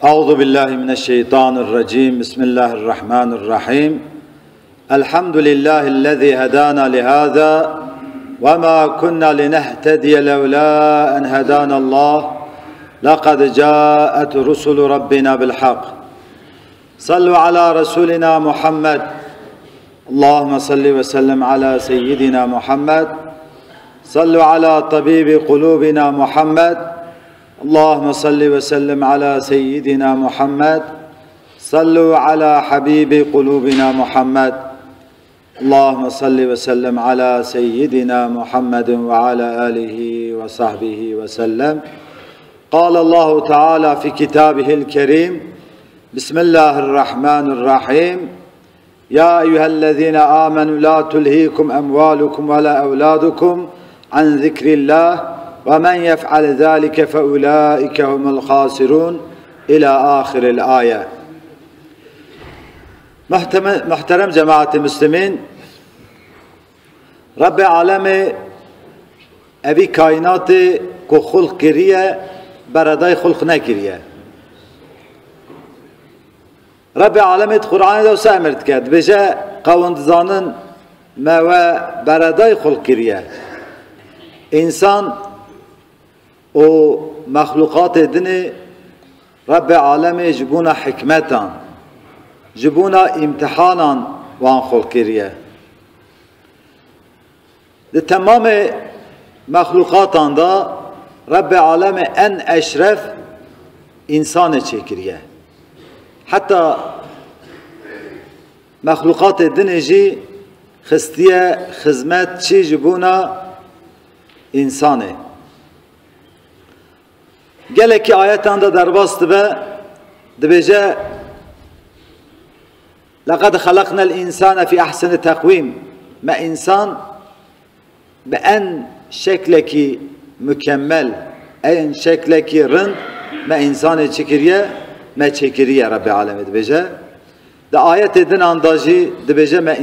أعوذ بالله من الشيطان الرجيم. بسم الله الرحمن الرحيم. الحمد لله الذي هدانا لهذا وما كنا لنهتدي لولا أن هدانا الله لقد جاءت رسل ربنا بالحق. صلوا على رسولنا محمد. اللهم صل وسلم على سيدنا محمد. صلوا على طبيب قلوبنا محمد. اللهم صل وسلم على سيدنا محمد. صلوا على حبيب قلوبنا محمد. اللهم صل وسلم على سيدنا محمد وعلى آله وصحبه وسلم. قال الله تعالى في كتابه الكريم: بسم الله الرحمن الرحيم. يا أيها الذين آمنوا لا تلهيكم أموالكم ولا أولادكم عن ذكر الله ومن يفعل ذلك فأولئك هم الخاسرون إلى آخر الآية. محترم جماعت مسلمین، رب عالم اوی کائنات کو خلق کریه برادای خلق نکریه. رب عالم قرآن دو سامرد کرد بجه قوندزانن ما و برادای خلق کریه. انسان و مخلوقات دنی رب عالم جبونا حکمتان جبونا امتحانان وان خلق کریه. ده تمام مخلوقاتان دا رب عالم ان اشرف انسان چکریه. حتی مخلوقات دنی جی خستیه خدمت چی جبونا انسانه. گله کی آیتان دا درباست به دبیجه لقد خلقنا الانسان في احسن تقویم. ما انسان به ان شکلکی مکمل این شکلکی رند ما انسان چکریه ما چکریه رب العالمین دبیجه ده آیت دن اندازی دبیجه ما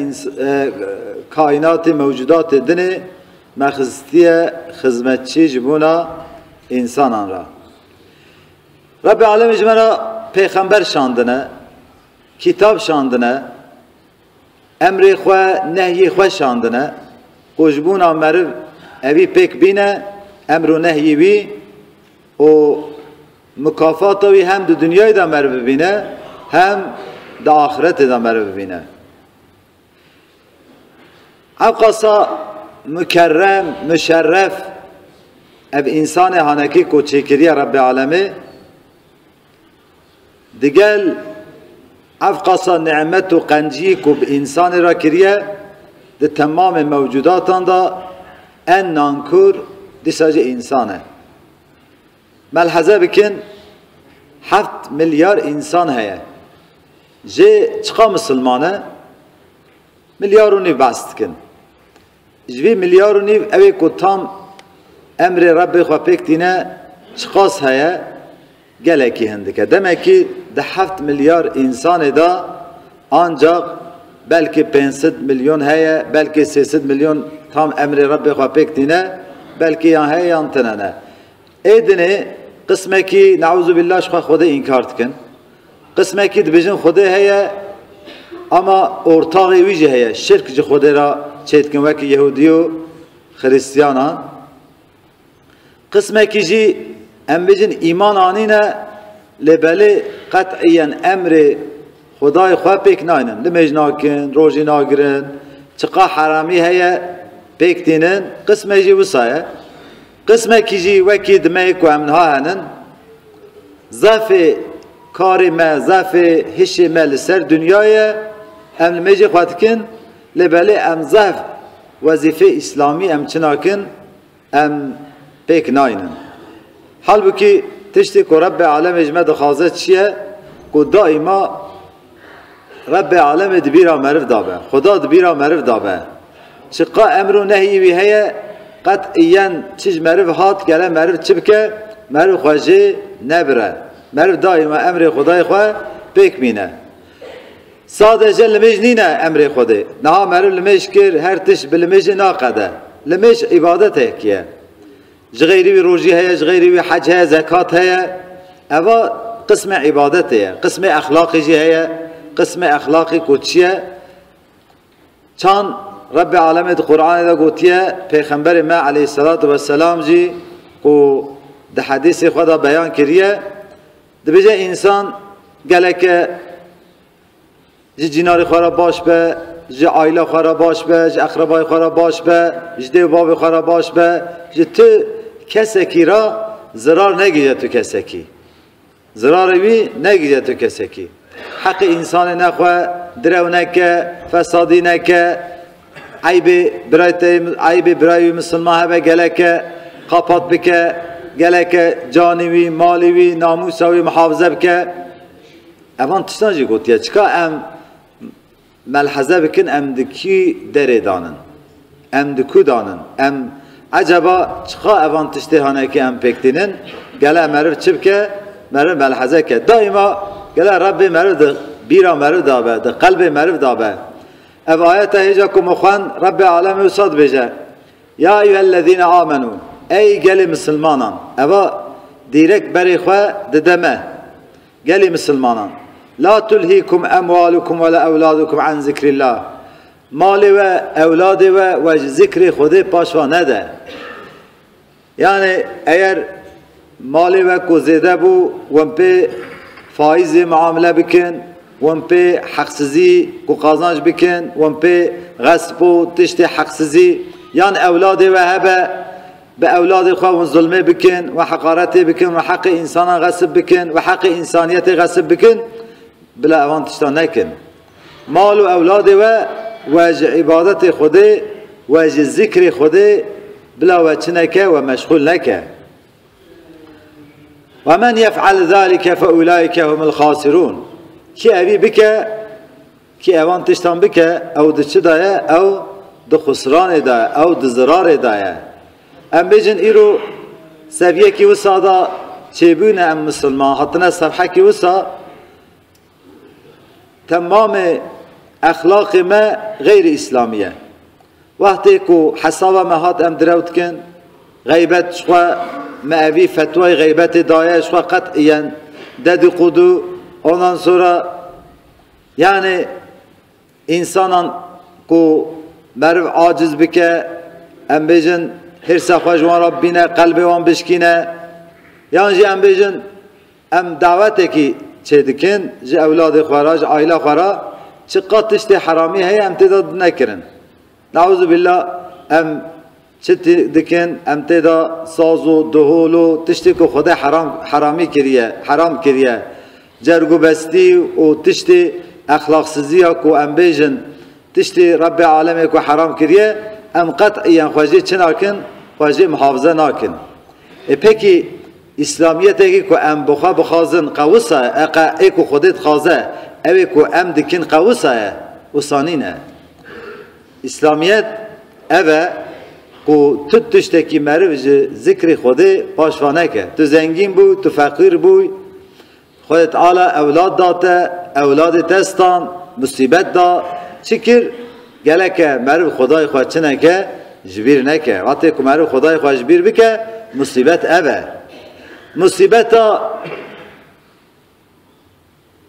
کائنات موجودات دنه ما خستیه خدمتچی جبونا انسانان را. رب العالمین جمعنا پیغمبر شاندنه، کتاب شاندنه، امر خواه نهی خواه شاندنه، خوشبونا مرو اوی پیک بینه امر و نهی وی و مکافاتوی هم دو دنیای دا مرو ببینه هم دا آخرت دا مرو ببینه. اوقاسا مکرم مشرف اب انسان هانکی کو چکریه رب العالمین دیگل افقاصا نعمت و قنجی کو به انسان را کریه ده تمام موجوداتان دا ان نانکور دیساج انسانه. ملحظه بکن 7 میلیارد انسان هیا جه چقا مسلمانه میلیارونی بست کن جوی میلیارونی اوی کو تام امر رب خواه پیکتینه چقاس هیا گله کی هندکه demek ki ده 7 میلیارد انسان دا ancak belki 500 milyon heye belki 300 milyon tam emri Rabbi خواه پیکتینه belki yan heye yan tenene edini قسمه ki نعوذ بالله خواه خود inkar tkın قسمه ki dibijin خود heye ama ortağı vici heye şirkci خود را çetkin veki Yahudiyo Hristiyanan قسمه ki ji امبجن ایمان آنینه لبلی قطعیاً امر خدای خواه پیک ناینن لمج ناکن روژی ناگرن چقا حرامی هیا پیک دینن قسمه جی وسایه قسمه کی جی وکی دمیک و امنها هنن ضعف کاری ما ضعف هشی ما لسر دنیای ام لمجی خواه کن لبلی ام ضعف وظیفه اسلامی ام چناکن ام پیک ناینن. halbuki tişti ko Rabbi alem ecme dixazet çiye ko daima Rabbi alem dibira merv dabe Xuda dibira merv dabe çıqa emru nehyi vi heye qat'iyen çiz merv hat gele merv çibke merv xwaji nebire merv daima emri Xudayı xwe pek mine sadece limeş nine emri Xudayı naha merv limeş kir her tiş bilimeşi naqede limeş ibadet ekiye جغیری روزی هست، جغیری حج هست، زکات هست. اما قسم عبادته، قسم اخلاقی جه، قسم اخلاقی کوچیه. چند رب العالمین قرآن دا گوتیه پیغمبر ما علیه السلام جی کو ده حدیث خدا بیان کریه ده بجه انسان گله که جی جناری خورا باش به، جی عائله خورا باش به، جی اقربای خورا باش به، جی دیو باب خورا باش به، جی تو کسکی را ضرار نگیجه، تو کسکی ضرار بی نگیجه، تو کسکی حق انسان نخواه، درو نکه، فسادی نکه، عیب برای مسلمان هبه گله که قاپات بکه، گله که جانوی، مالیوی، ناموسوی محافظه بکه. اوان تشتان جی گوتیه چکا ام ملحظه بکن ام دکی دره دانن، ام دکو دانن، ام عجبا چکا اوان تشتی هانه که ام پکتینن گله مرف چی بکه؟ مرف ملحظه که دائما گله رب مرف ده بیرا مرف دابه، ده قلب مرف دابه. او آیت هیجا که مخوان رب عالم وصاد بجه یا ایوه الذین آمنو ای گلی مسلمانان، او دیرک بری خواه ددمه گلی مسلمانان لا تلهیکم اموالکم ولا اولادکم عن ذکر الله، مال و اولاد و ذکر خود پاشوا نده. یعنی اگر مال و کوزیده بو وم پی فایز معامله بکن، وم پی حقسزی کو قازانج بکن، وم پی غصب و تشت حقسزی، یعنی اولاد و هبه به اولاد خواه ظلمه بکن و حقارت بکن و حق انسان غصب بکن و حق انسانیت غصب بکن، بلا اوان تشتان نکن. مال و اولاد و عبادت خوده و ذکر خوده بلا و چنکه و مشغول نکه. و من یفعل ذلك فاولئک هم الخاسرون. کی اوی بکه، کی اوان تشتان بکه، او ده چه دایه، او ده خسران دایه، او ده ضرار دایه. ام بجن ایرو سویه کی وسا دا چیبونه ام مسلمان حتنا صفحه کی وسا تمام اخلاق ما غیر اسلامیه. وقتی که حساب ما هات ام دروت کن غیبت شخوا معوی فتوای غیبت دایه شخوا قطعیاً دادی قدو ondan sonra yani insanın ku merv aciz bike embejin her sefer juan Rabbine kalbi wan bişkine yani embejin em davete ki çedikin ji evladı xwaraj aile xwara çıqat işte harami hay em teda nekirin nauzu billah em çeti dikin em teda sazu duhulu tişti ku xuda harami kiriye haram kiriye جرگو بستی و تشتی اخلاقسزی کو ام بیجن تشتی رب عالمی کو حرام کریه ام قطعی خواجه چه ناکن؟ خواجه محافظه ناکن. پکی اسلامیت اگه کو ام بخازن قوسه اقا ای کو خودت خازه اوی کو ام دکن قوسه وصانینه. اسلامیت اوه کو تو تشتکی مرو ذکر خوده پاشوانه که تو زنگین بو تو فقیر بوی خودت تعالی اولاد داته، اولاد تستان مصیبت دا چکر گله که مرو خدای خواهد چه نکه جبیر نکه. وقتی که مرو خدای خواهد جبیر بکه مصیبت اوه. مصیبت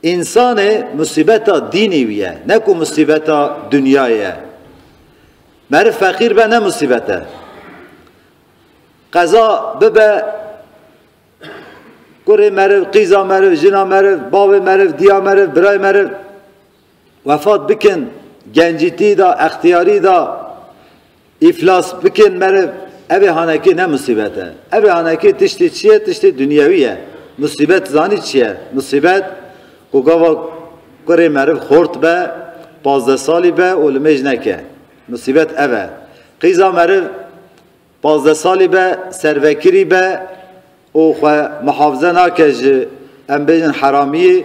انسان مصیبت دینی ویه نکو مصیبت دنیایه. مرو فقیر به نه مصیبته قضا ببه کوری مرو، قیزا مرو، جنا مرو، باب مرو، دیا مرو، برای مرو وفات بکن گنجیتی دا، اختیاری دا افلاس بکن مرو اوه هانکی نه مصیبته. اوه هانکی تشتی چیه؟ تشتی دنیاویه. مصیبت زانی چیه؟ مصیبت کوگاوا کوری مرو خورد به 15 سالی به علمش نکه مصیبت اوه. قیزا مرو 15 سالی به سروکری به او خو محافظه نکه ام بیجن حرامی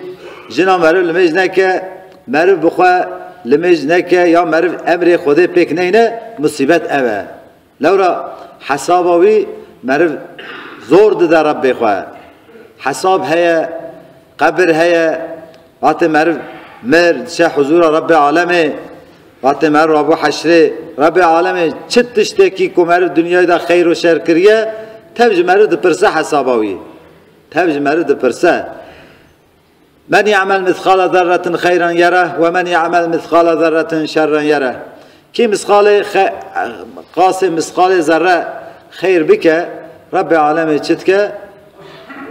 جنا مرو لمج نکه مرو بخو لمج نکه یا مرو امر خود پک نینه مصیبت اوه. لورا حسابوی مرو زور ده رب خو حساب هيا قبر هيا وقت مرو مر شه حضور رب عالمه وقت مرو ابو حشره رب عالمه چتشتکی کو مرو دنیای دا خیر و شر کریه تبج مرد پرسه حساباوی تبج مرد پرسه من يعمل مثقال ذرة خيرا يره ومن يعمل مثقال ذرة شرا يره. کی قاسم مثقال ذره خیر بکه رب عالم چت که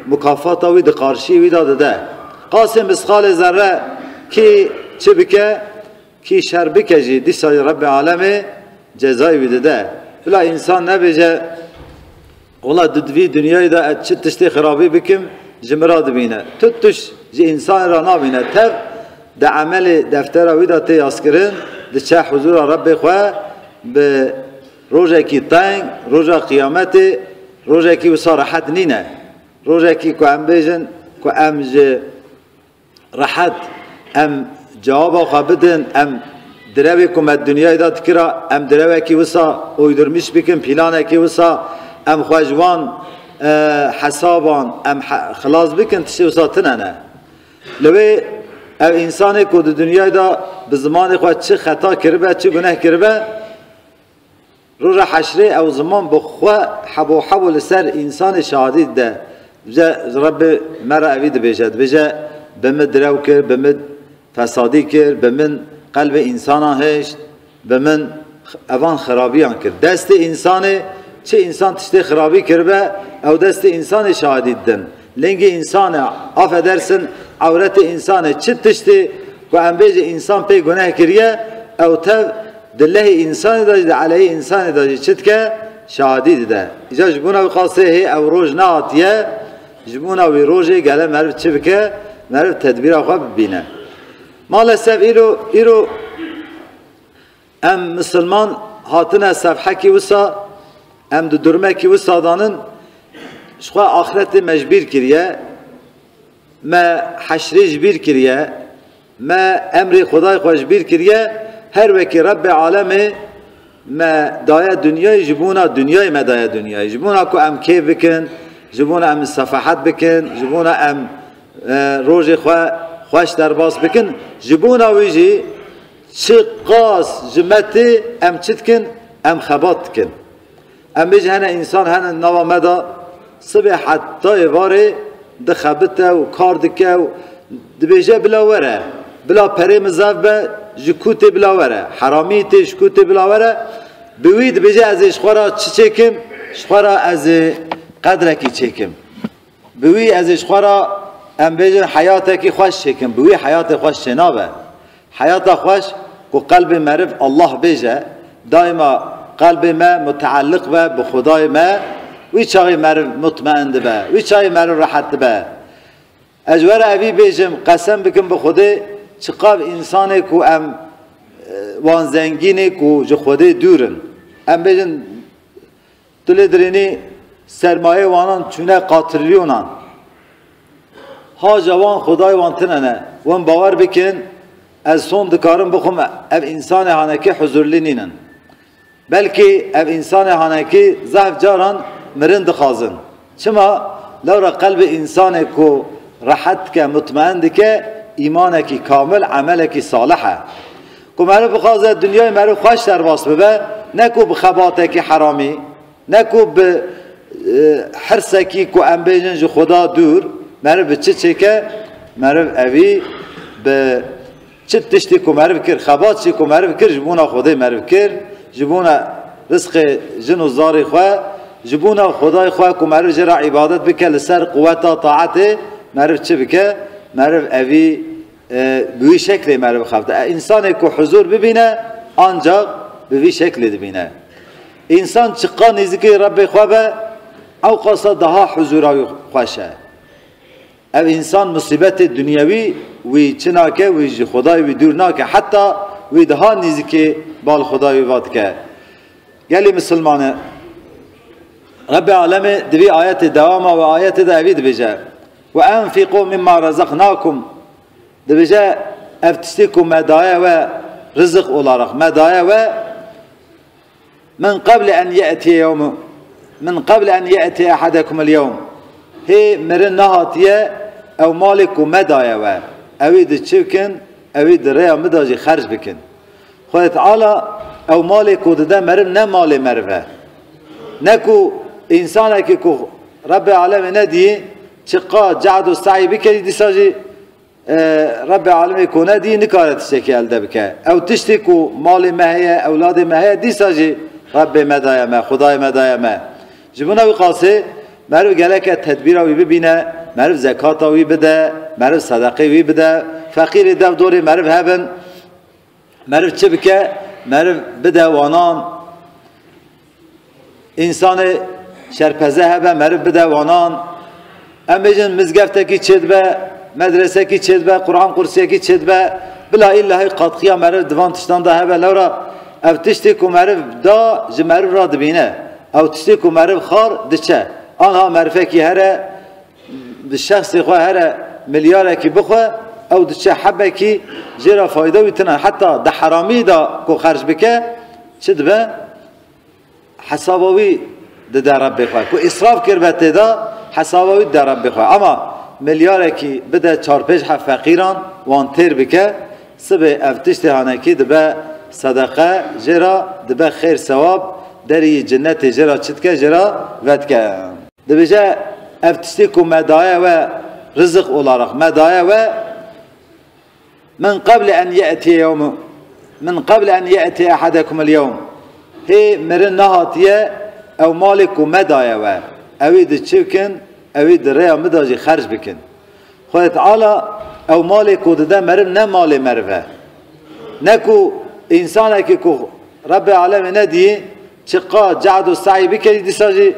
مکافات وید قارشی وید داده. قاسم مثقال ذره کی چه بکه کی شر بکه جی دیسا رب عالم جزای وید ده. بلا انسان نبیجه والله ددوی دنیای دا چه تشتی خرابی بکم جمراد بینه تش جی انسان را نبینه تب ده عمل دفتر ویدا تیاس کرن ده چه حضور رب خواه به روزه کی تنگ روزه قیامت روزه کی وصار راحت نینه روزه کی کو ام بیجن کو ام راحت ام جواب خابدن ام دروی کم دنیای دا تکرا ام دروی کی وصا اویدرمیش بکن پیلانه کی وصا ام خواجوان حسابان ام خلاص بکن تشی وصا تننه لوی او انسانی که در دنیای دا به زمان خود چه خطا کرده چه گناه کرده روز حشره او زمان بخوا حبو حبو لسر انسان شهادی ده بجا رب مرا اوید بیجد بجا بمد رو کرد بمد فسادی کرد بمن قلب انسان هشت بمن اوان خرابیان کرد دست انسانی چه انسان تشتی خرابی کرده او دست انسان شهادی دن لنگ انسان افدرسن عورت انسان چه تشتی و انبیج انسان پی گناه کریه او تب دله انسان داشت علیه انسان داشت چت که شهادی ده ایجا جبونا بخاصه هی او روز نهاتیه جبونا وی روزی گله مرد چه بکه مرد تدبیر خواه ببینه مالسف ایرو ام مسلمان هاتنه صفحه کی وسا ام دو درمه کی وسا دانن شخوا آخرت مجبیر کریه ما حشری جبیر کریه ما امر خدای خوش بیر کریه هر وکی رب عالمه ما دایه دنیای جبونا دنیای ما دایه دنیای جبونا کو ام کیف بکن جبونا ام صفحات بکن جبونا ام روز خوش درباس بکن جبونا ویجی چه قاس جمتی ام چتکن ام خبات کن ام بیج هنه انسان هنه نوا مدا صبح حتی واره ده خبته و کار دکه و دبیجه بلا وره بلا پره مزاف به جکوت بلا وره حرامی تی جکوت بلا وره بوید بجه از اشخورا چی چکم اشخورا از قدرکی چکم بوی از اشخورا ام بیجن حیاته کی خوش چکم بوی حیات خوش چنابه حیات خوش که قلب معرف الله بیجه دائما قلب ما متعلق به بخدای ما وی چای مرد مطمئن به وی چای مرد راحت به اجور ابی بیجم قسم بکن به خوده چقاب انسانی کو ام وان زنگینی کو جو خوده دورن ام بیجن دلی درینی سرمایه وانان چونه قاتلیونان ها جوان خدای وان تننه وان باور بکن از son دکارم بخوم اب انسان هانکی حضورلی نینن بلکه اب انسان هانکی زهف جاران مرند خازن چما لورا قلب انسان کو راحت که مطمئن که ایمان کی کامل عمل کی صالحه کو مرو بخوازه دنیای مرو خوش در واس ببه نکو بخبات کی حرامی نکو به حرس کی کو ام بیجن جو خدا دور مرو به چه که مرو اوی به چه تشتی کو مرو کر خبات چی کو مرو کر جبونا خدای مرو کر جبونا رزق جن و زاری خو جبونا خدای خواه که معرف جرا عبادت بکه لسر قوتا طاعت معرف چه بکه معرف اوی بوی شکل معرف خفته انسانی که حضور ببینه آنجا بوی شکل ببینه انسان چقا نزدیکی رب خواه به او قصد دها حضوراوی خوشه او انسان مصیبت دنیاوی وی چناکه وی خدای وی دور ناکه حتی وی دها نزدیکی بال خدای واد که گلی مسلمانه رب العالمین دوی آیت دوام و آیت دوید بجه و انفقوا مما رزقناکم دویجه افتشتیکم مدایه و رزق olarak مدایه و من قبل ان يأتي احدكم اليوم هي مرن نهاتیه او مالکو مدایه و اوید چوکن اوید ریا مداجی خرج بکن خود تعالی او مالکو ده مرن نه مال مروه نکو انسان که رب العالمین ندی چقا جعد و سعی بکردی دیساجی رب العالمین کنه دی نکاره تشتکی elde بکه او تشتی کو مال مهیه اولاد مهیه دی ساجی رب مدایه ما خدای مدایه ما جبونه وی قاسه مرو گله که تدبیر وی ببینه مرو زکات وی بده مرو صدقه وی بده فقیر دو دوری مرو هبن مرو چه بکه مرو بده وانان انسان شرپزه هبه مرو بده وانان ام بجن مزگفته کی چید به مدرسه کی چید به قرآن قرصیه کی چید به بلا ایله قاطخیا مرو دوان تشتان ده هبه لورا او تشتی کو مرو دا جمرو را دبینه او تشتی کو مرو خار دچه آنها مرفه کی هره بالشخص خواه هره ملیاره کی بخواه او دچه حبه کی جرا فایده ویتنه حتی ده حرامی دا کو خرج بکه چه دبه حسابوی ده رب بخواه کو اصراف کربته دا حسابوی ده رب بخواه اما ملیاره کی بده چار پیش حف فقیران وان تیر بکه سبه افتشت هانکی دبه صدقه جرا دبه خیر ثواب دری جنت جرا چتکه جرا ودکه دبجه افتشتی کو مدایه و رزق olarak مدایه و من قبل ان يأتي احدكم اليوم هي مرن نهاتیه او مالکو مدایه و اوید چوکن اوید ریا مداجی خرج بکن خود تعالی او مالکو ده مرن نه مال مروه نکو انسانه که کو رب العالمین ندی چقا جعد و سعی بکری دیساجی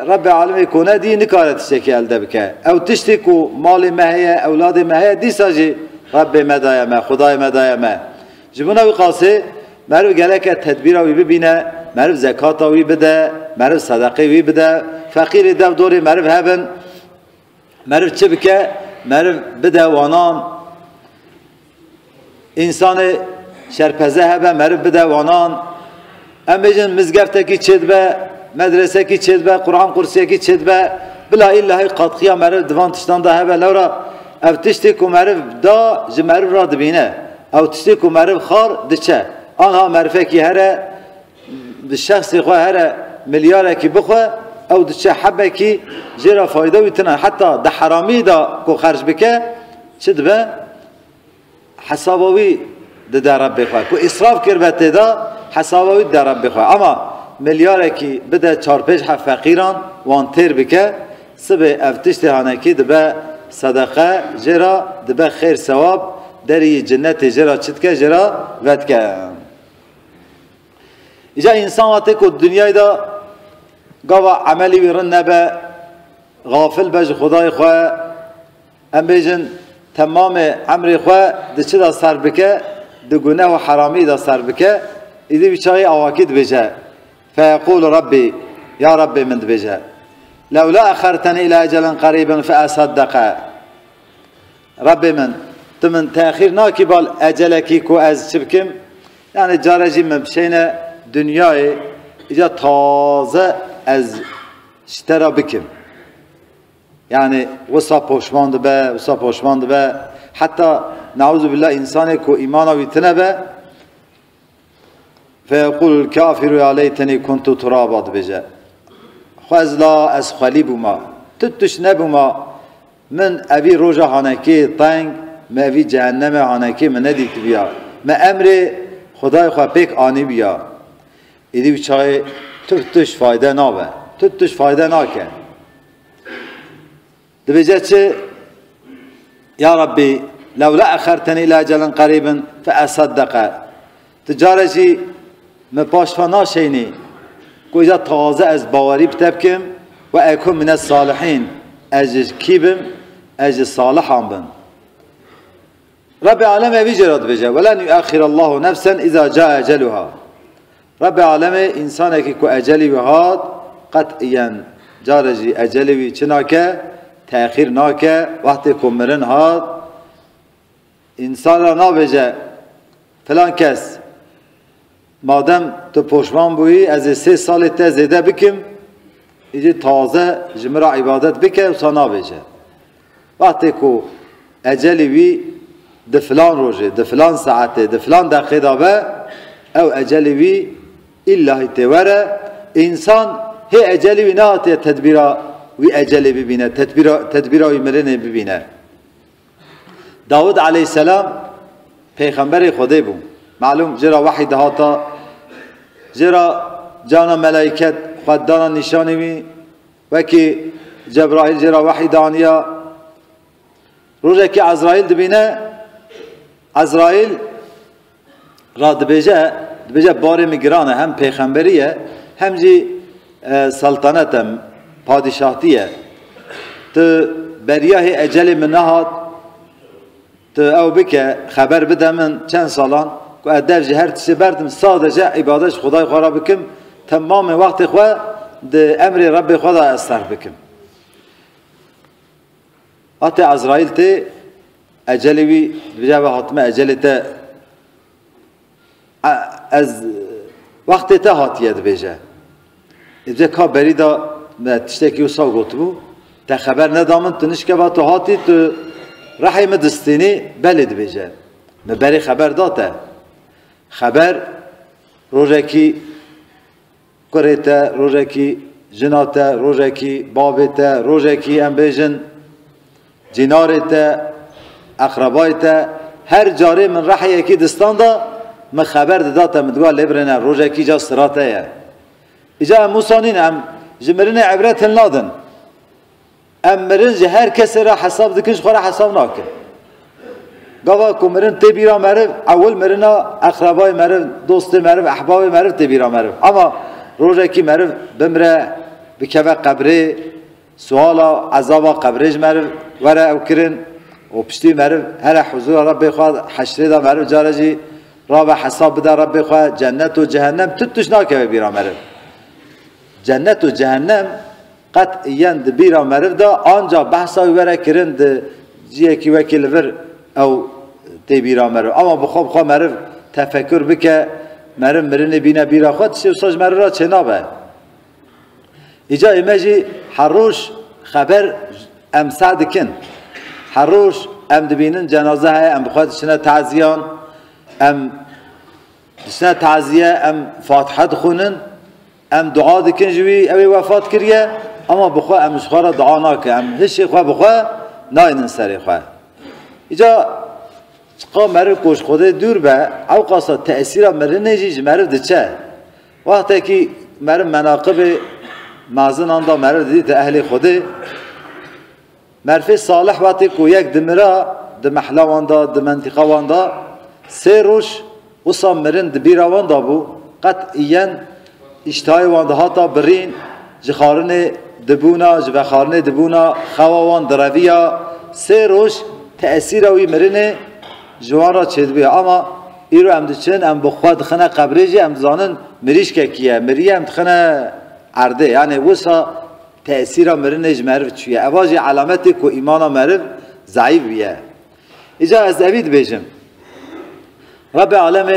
رب العالمین کنه دی نکاره تشتکی elde بکه او تشتی کو مال مهیه اولاد مهیه دیساجی رب مدایه ما خدای مدایه ما جبونه وی قاسه مرو گله که تدبیر وی ببینه مرو زکات وی بده مرو صدقه وی بده فقیر دو دوری مرو هبن مرو چه بکه مرو بده وانان انسان شرپزه هبه مرو بده وانان ام بجن مزگفته کی چید به مدرسه کی چید به قرآن قرصیه کی چید به بلا ایله قاطخیا مرو دوان تشتان ده هبه لورا او تشتی کو مرو دا جمرو را دبینه او تشتی کو مرو خار دچه آنها مرفه کی هره بالشخص خواه هره ملیاره کی بخواه او دچه حبه کی جرا فایده ویتنه حتی ده حرامی دا کو خرج بکه چه دبه حسابوی ده رب بخواه کو اصراف کربته دا حسابوی ده رب بخواه اما ملیاره کی بده چار پیش حف فقیران وان تیر بکه سبه افتشت هانکی دبه صدقه جرا دبه خیر ثواب دری جنت جرا چتکه جرا ودکه ایجا انسان وقتی که دنیای دا گاوا عملی ویرن نبه غافل بج خدای خواه ام بیجن تمام عمری خواه ده چه دا سر بکه ده گناه و حرامی دا سر بکه ایدی بیچای آواکید بجه فیقول ربی یا ربی من بجه لولا اخرتنی الى اجل قریب فاصدقه ربی من تمن تأخیر ناکی بال اجلکی کو از چبکم یعنی جارجی من بشینه dünyayı iyice taze az iştera bikim. Yani vasa poşmandı be, vasa poşmandı be. Hatta nauzu billah insanı ko imana vitine be. Feyekul kafiru ya leyteni kuntu turabad bece. Khazla az khali buma. Tuttuş ne buma. Min evi roja haneki tang, mevi cehenneme haneki me ne dikti biya. Me emri Xuday xwa pek ani biya. ایدی بچای توش فایده نابه توش فایده ناکه دبیجه چه یا ربی لولا اخرتنی الى اجل قریب فاصدقه تجارجی مپاشفا ناشینی کوجا تازه از باوری بتبکم و اکون من الصالحین از کیبم از صالحان بن رب العالم اوی جراد بجه ولن یؤخر الله نفسا اذا جاء اجلها رب العالمین انسانه که کو اجلی وهاد قطعا جارجی اجلی وی چناکه تأخیر ناکه وقتی که مرن هاد انسان را نابجه فلان کس مادم تو پشمان بویی از 3 سال تا زیده بکم ایجی تازه جمرا عبادت بکه و سا نابجه وقتی که اجلی وی دفلان روزه دفلان ساعته دفلان دقیقه دابه او اجلی وی إلا تورا إنسان هي أجلي بناته تدبيرا وأجلي ببينه تدبيرا يمرنه ببينه داود علیه السلام پیغمبر خدا بود. معلوم جرا وحی دهاتا، جرا جانا ملائکت خود دانا نشانی می وکی جبرائیل جرا وحی دانیا. روزه که عزرائیل دبینه، عزرائیل را دبیجه باره میگرانه، هم پیغمبریه هم جی سلطنتم پادشاهتیه. تو بریاه اجل من نهاد تو او بکه خبر بده من چند سالان که ادب جهر تسی بردم سادجه عبادش خدای خورا بکم تمام وقت خواه ده امر رب خدا استر بکم. حتی عزرائیل تی اجلوی بجا حتمه اجل تی از وقت تی حاتیه ده بجا ابجا که بریده تشتکی و سا گوت بو تا خبر ندامن تنش که با تو حاتی تو رحم دستینی بلد بجا مبری خبر داته خبر روزکی کرتا روزکی جناتا روزکی بابتا روزکی انبیجن جنارتا اقربایتا هر جاره من رحی اکی دستان دا من خبر داتا مدوال لبرنا روزکی جا سراتا یا اجا موسانین ام جمرین عبرت نادن ام مرنج هر کسی را حساب دکنش خورا حساب ناکن گاوا کو مرن تبیرا مرف اول مرنا اقربای مرف دوست مرف احباب مرف تبیرا مرف اما روزکی مرف بمره بکوه قبره سوالا عذابا قبرش مرف وره او کرن و پشتی مرف هر حضور رب خواه حشره دا مرف جارجی را به حساب بده رب خواه جنت و جهنم تتوش ناکه بیرا مرف جنت و جهنم قطعیاً بیرا مرف دا آنجا بحثا وره کرن ده جیه کی وکیل ور او تبیرا مرف اما بخواه مرف تفکر بکه مرف مرن بینه بیرا خود چه ساج مرف را چه نابه ایجا ایمجی هر روش خبر ام سعد کن هر روش ام دبینن جنازه های ام بخواد شنه تعزیان ام شنه تعزیه ام فاتحه دخونن ام دعا دکن جوی اوی وفات کریه اما بخواه ام شخواه دعا ناکه ام هشی خواه بخواه ناینن سری خواه ایجا چقا مرف کوش خوده دور به او قاسا تأثیر مرف نیجیج مرف ده چه وقتی که مرف مناقب مازن آندا مرف دیده اهل خوده مرف صالح وقتی که یک دمرا ده محلا واندا ده منطقه واندا سه روش وصا مرن ده بیرا واندا بو قطعیاً اشتهای وانده هاتا برین جخارن دبونا جبخارن دبونا خواوان درویا سه روش تأثیر اوی مرنه جوان را چید بیا اما ایرو هم دچن هم بخواه دخنه قبریجی هم زانن مریش که کیه مریه هم دخنه عرده یعنی وسا تأثیر مرنه جمرف چویه اواجی علامتی که ایمان مرف ضعیف بیه ایجا از اوید بیجم رب عالم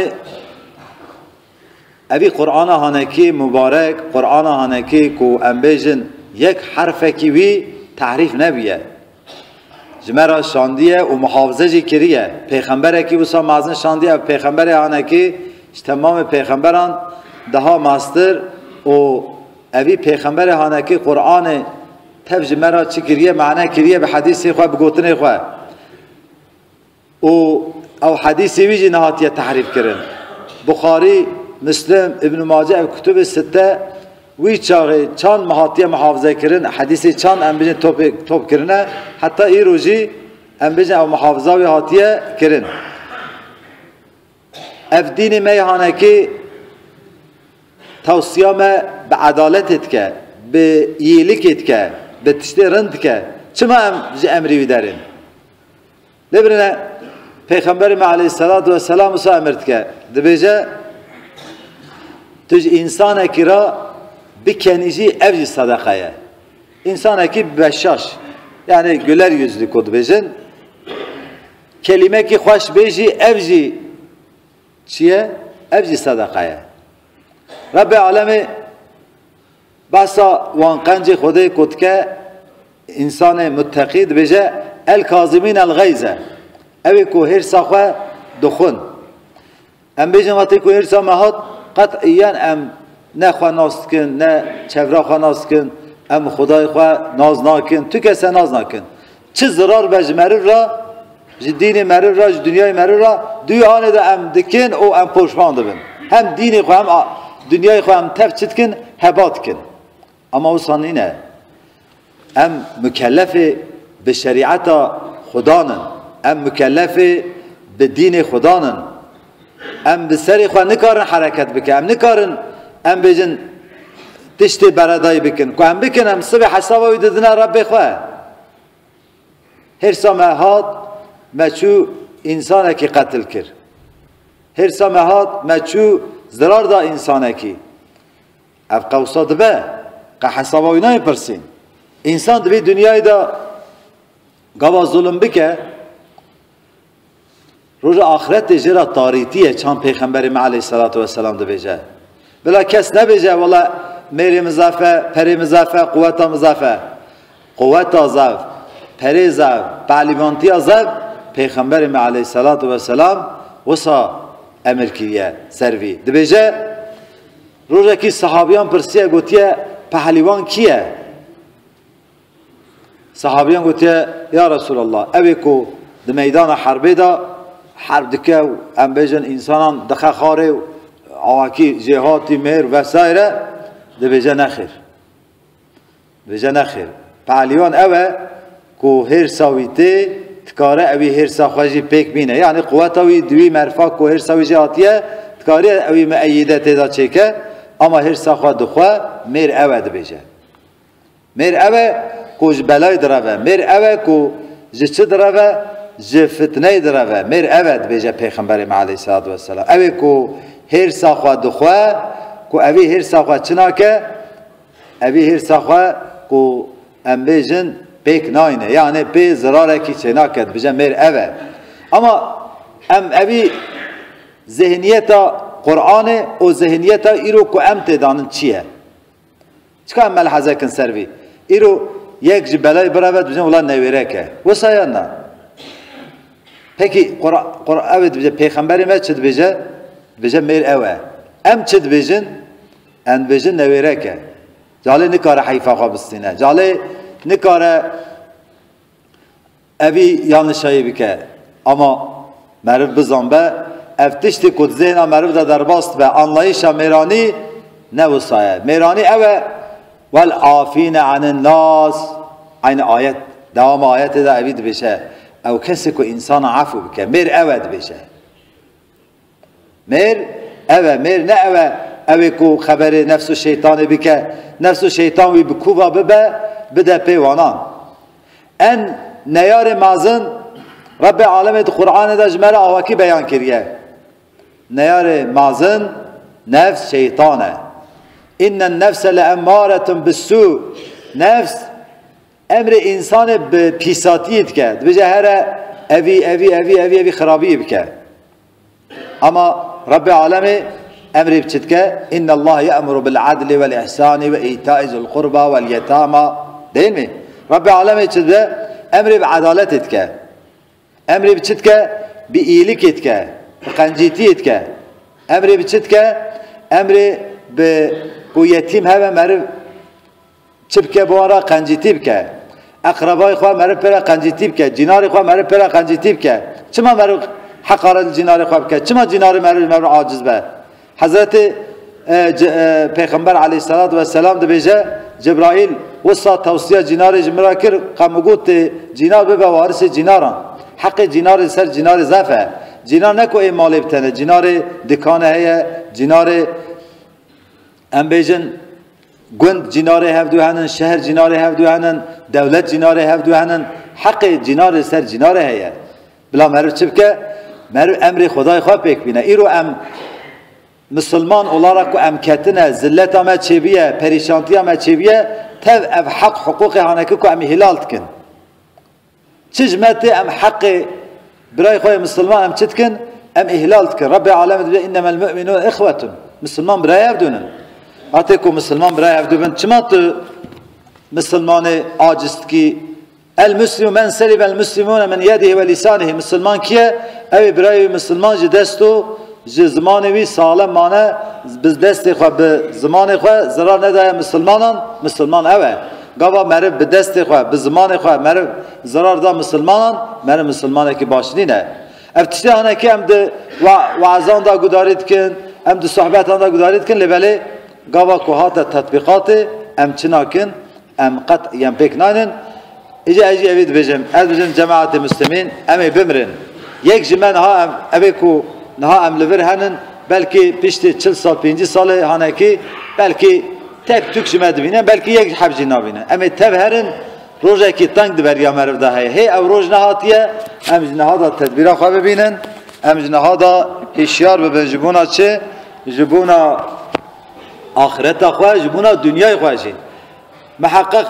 اوی قرآن هانکی مبارک قرآن هانکی که ام بیجن یک حرف کیوی تحریف نبیه جمرا شاندیه و محافظه جی کریه پیغمبر کی وسا مازن شاندیه پیغمبر هانکی تمام پیغمبران ده ماستر و اوی پیغمبر هانکی قرآن تب جمرا چی کریه معنی کریه به حدیثی خواه بگوتنی خواه و او حدیثی ویجی نهاتیه تحریف کرن بخاری مسلم ابن ماجه او کتب سته وی چاقی چان محاطیه محافظه کرن حدیثی چان ام بجن توپ کرنه حتی ای روزی ام بجن او محافظه وی حاطیه کرن اف دین میهانه که توصیه به عدالتت که به ایلیکت که به تشتی رند که چما امری وی دارین لبرنه پیغمبر ما علیه السلام وسا امرد که دبیجه توش انسان کی را بکنیجی evci sadakaya. İnsan ki beşaş. Yani güler yüzlü kod bejin. Kelime ki hoş beji evci çiye? Evci sadakaya. Rabbi alemi basa wan qanci khode kotke insan muttaqid beje el kazimin el gayza. Evi ko her sakhwa dukhun. Em bejin vati ko her samahat قطعیاً ام نه خواه ناز کن نه چورا خواه ناز کن ام خدای خواه ناز ناکن تو کسی ناز ناکن چه ضرار بجمرف را دین مرد را دنیای مرد را دوی آن ده ام دکن او ام پوشمان دبن هم دین خو هم دنیای خو هم تف چت کن هبات کن اما او سانینه ام مکلف به شریعت خدانن ام مکلف به دین خدانن ام به سری خو نکارن حرکت بکن ام نکارن ام بجن تشتی برادای بکن که ام بکن ام صبح حسابه ددنا رب خواه هر سامهات مچو انسان کی قتل کر هر سامهات مچو ضرر دا انسان کی اف قوسات به که حسابه نای پرسین انسان دوی دنیای دا گوا ظلم بکه روز آخرت جرا تاریتیه چند پیغمبر علیه السلام دو بیجه بلا کس نبیجه والا میری مضافه پری مضافه قوت مضافه قوت ضعف پری ضعف پهلوانتی ضعف پیغمبر علیه السلام وسا امر کیه سروی دو بیجه روز کی صحابیان پرسیه گوتیه پهلوان کیه صحابیان گوتیه یا رسول الله اوی کو د میدان حربی دا حرب دکه و ام بیجن انسانان دخه خاره و آواکی جهاتی مهر و سایره ده بیجه نخیر بیجه نخیر پهلیوان اوه که هر ساویته تکاره اوی هر ساخواجی پیک بینه یعنی قوت اوی دوی مرفا که هر ساوی جهاتیه تکاره اوی معیده تیدا چیکه اما هر ساخوا دخواه میر اوه ده بیجه میر اوه که جبلای دروه میر اوه که جچه دروه جه فتنه دروه میر اوه ده بیجه پیغمبر علیه السلام اوی که هر ساخوا دخواه که اوی هر ساخوا چنا که اوی هر ساخوا که ام بیجن پیک ناینه یعنی پی ضراره کی چنا کد بیجن میر اوه اما ام اوی ذهنیتا قرآن و ذهنیتا ایرو که ام تدانن چیه چکا ام ملحظه کن سروی ایرو یک جبلای براود بیجن اولا نویره که وسایان نه پکی قرآن اوی بیجن پیغمبری ما چد بیجن بیجن میر اوه ام چد بیجن ان بیجن نویره که جاله نکاره حیفه خوابستینه جاله نکاره اوی یانشایی بکه اما معرف بزنبه افتشتی کد ذهنه معرف دا درباست به انلایش میرانی نوسایه میرانی اوه والعافین عن الناس این آیت دوام آیت دا اوید بشه او کسی که انسان عفو بکه میر اوه بشه میر اوه میر نه اوه اوه که خبر نفس و شیطان بکه نفس و شیطان وی بکوبا بده پیوانان ان نیار مازن رب عالم قرآن دا جمعه آواکی بیان کریه نیار مازن نفس شیطانه ان النفس لاماره بالسوء نفس امر انسان به پیساتیت کرد بجه هر اوی خرابی بکه اما رب عالم امر بچت که ان الله یأمر بالعدل والاحسان و ایتاء ذی القربى والیتامى değil mi رب عالم چت امر بعدالت که امر بچت که به ایلیک که به قنجیتی که امر بچت که امر به کو یتیم هوا مرو چبکه بوارا قنجیتی که اقربای خو مرو پر قنجیتی که جنار خو مرو پر قنجیتی که چما مرو حقارت جنار خو که چما جنار مرو عاجز به حضرت پیغمبر علیه السلام ده بیجه جبرائیل وصا توصیه جنار جمرا کر قمگوت جنار به وارث جناران حق جنار سر جنار زفه جنار نکو مال بتنه جنار دکانه هه جنار ام بیجن گوند جنار هفدو هنن شهر جنار هفدو هنن دولت جنار هفدو هنن حق جنار سر جنار هه بلا مرو چبکه مرو امر خدای خواه پیک بینه ایرو ام مسلمان olarak ku emketine zillet ama çebiye perişanti ama çebiye tev ev hak hukuki haneki ku em hilal tkin çizmeti em hakkı biray khoy Müslüman em çitkin em ihlal tkin Rabbi alem diye innemel müminun ihvetun Müslüman biray evdunun ate ku Müslüman biray evdun çımatı Müslümanı acist ki el müslim men selibel müslimun men yedihi ve lisanihi Müslüman kiye ev biray Müslüman destu زمانی وی سالم مانه biz دستی خو به زمان خو zarar ندای مسلمان اوه گاوا مره به دست خواه به زمان خواه مره ضرر دا مسلمان مره مسلمان کی باشنی نه افتشته هنه که هم ده وعظان دا گدارید کن هم ده صحبت دا گدارید کن لبله گاوا کوهات تطبیقات ام چنا کن ام قط یم پک نانن ایجا اوید بجم از بجم جماعت مسلمین امی بمرن یک جمن ها ام اوی کو نها ام لور هنن بلکه پشت 40 سال 50 سال هنه کی بلکه تک تک جمع دبینن بلکه یک حبجی نبینن امی تب هرن روزه کی تنگ دبریا مرف ده هی او روز نهاتیه ام جنها تدبیر خواه ببینن ام جنها هشیار ببین جبونا چه جبونا آخرت خواه جبونا دنیای خواه محقق